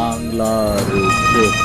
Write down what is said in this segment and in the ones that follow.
বাংলার চোখ।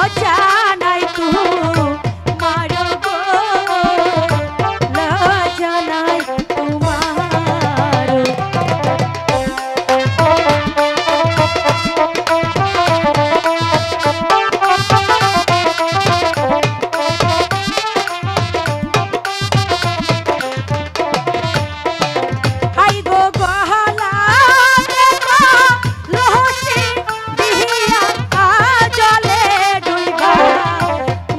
লজ্জা নাই তোমার গো, লজ্জা নাই তোমার। হাই গো গহলা দেখো লহসি দিহিয়া জলে ডুইবা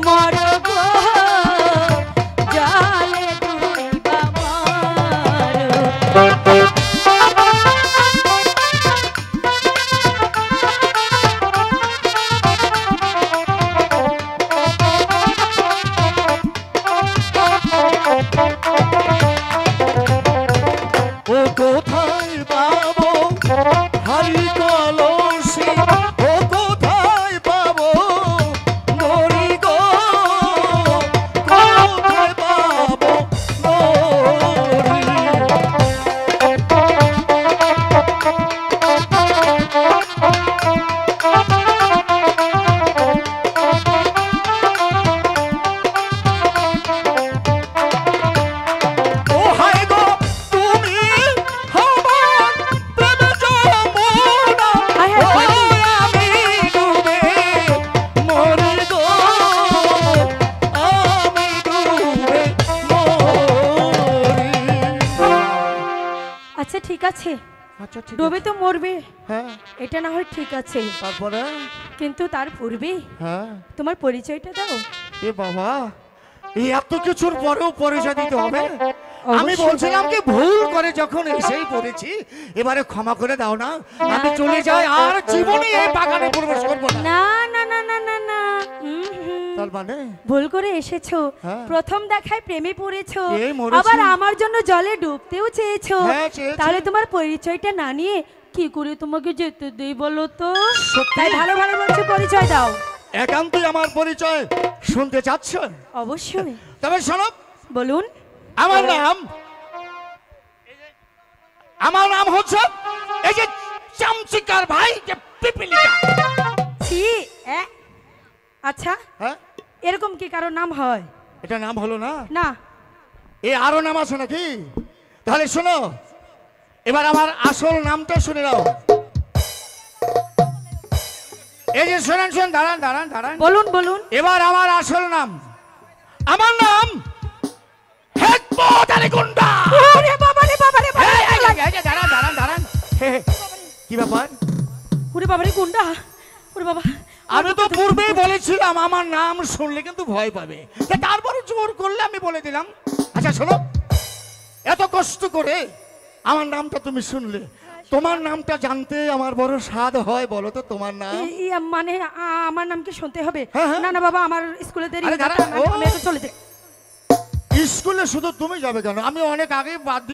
মর গো, জলে ডুইবা ও কোথায় পাবো হারি কলসি, ও কোথায় পাবো নরি গো, কোথায় পাবো নরি। ও হায় গো তুমি আমার প্রেম যমুনা, হায় ও হায়। আমি ডুবে মরি গো, আমি ডুবে মরি। আচ্ছা ঠিক আছে, আচ্ছা ঠিক ডুবে তো মরবে, হ্যাঁ, এটা না হয় ঠিক আছে, তারপরে কিন্তু তার পূর্বে হ্যাঁ। তোমার পরিচয়টা দাও। এ বাবা, এই এত কিছুর পরেও পরিচয় দিতে হবে? আমি অবশ্যই। বলছিলাম কি ভুল করে যখন এসেই পড়েছি, এবারে ক্ষমা করে দাও না, আমি চলে যাই, আর জীবনে এই বাগানে প্রবেশ করবো না। না না না না না না, তার মানে ভুল করে এসেছো, হ্যাঁ। প্রথম দেখায় প্রেমে পড়েছো, এই মরেছি। আবার আমার জন্য জলে ডুবতেও চেয়েছো, হ্যাঁ, চেয়েছি। তাহলে তোমার পরিচয়টা না নিয়ে কি করে তোমাকে যেতে দেই বলো তো? সত্যি? তাই ভালো ভালো বলছো, পরিচয় দাও। একান্তই আমার পরিচয় শুনতে চাচ্ছ? অবশ্যই, তবে শোনো, বলুন। আমার নাম হচ্ছে এই যে চামচিকার ভাই যে পিপিলিকা। ছি, আচ্ছা হ্যাঁ, এরকম কি কারো নাম হয়? এটা নাম হলো না, না। এ আরো নাম আছে নাকি? তাহলে শোনো, এবার আমার আসল নামটা শুনে নাও। এই যে শোনেন, শোন, দাঁড়ান দাঁড়ান দাঁড়ান, বলুন বলুন। এবার আমার আসল নাম, আমার নাম হেকমত আলী গুন্ডা। ওরে বাবা রে বাবা রে বাবা, এই যে দাঁড়ান দাঁড়ান দাঁড়ান, কি ব্যাপার? ওরে বাবা রে গুন্ডা, ওরে বাবা। আমি তো পূর্বেই বলেছিলাম আমার নাম শুনলে কিন্তু ভয় পাবে, তা তারপরে জোর করলে আমি বলে দিলাম। আচ্ছা শোনো, এত কষ্ট করে আমার নামটা তুমি শুনলে, তোমার নামটা জানতে আমার বড় স্বাদ হয়, বলো তো তোমার নাম? মানে আমার নাম কি শুনতে হবে? হ্যাঁ, হ্যাঁ। না না বাবা, আমার স্কুলে দেরি আরে হয়ে যাচ্ছে, দাঁড়া, ও। আমি একটু চলে যাই। স্কুলে শুধু তুমি যাবে কেন? আমি অনেক আগে বাদ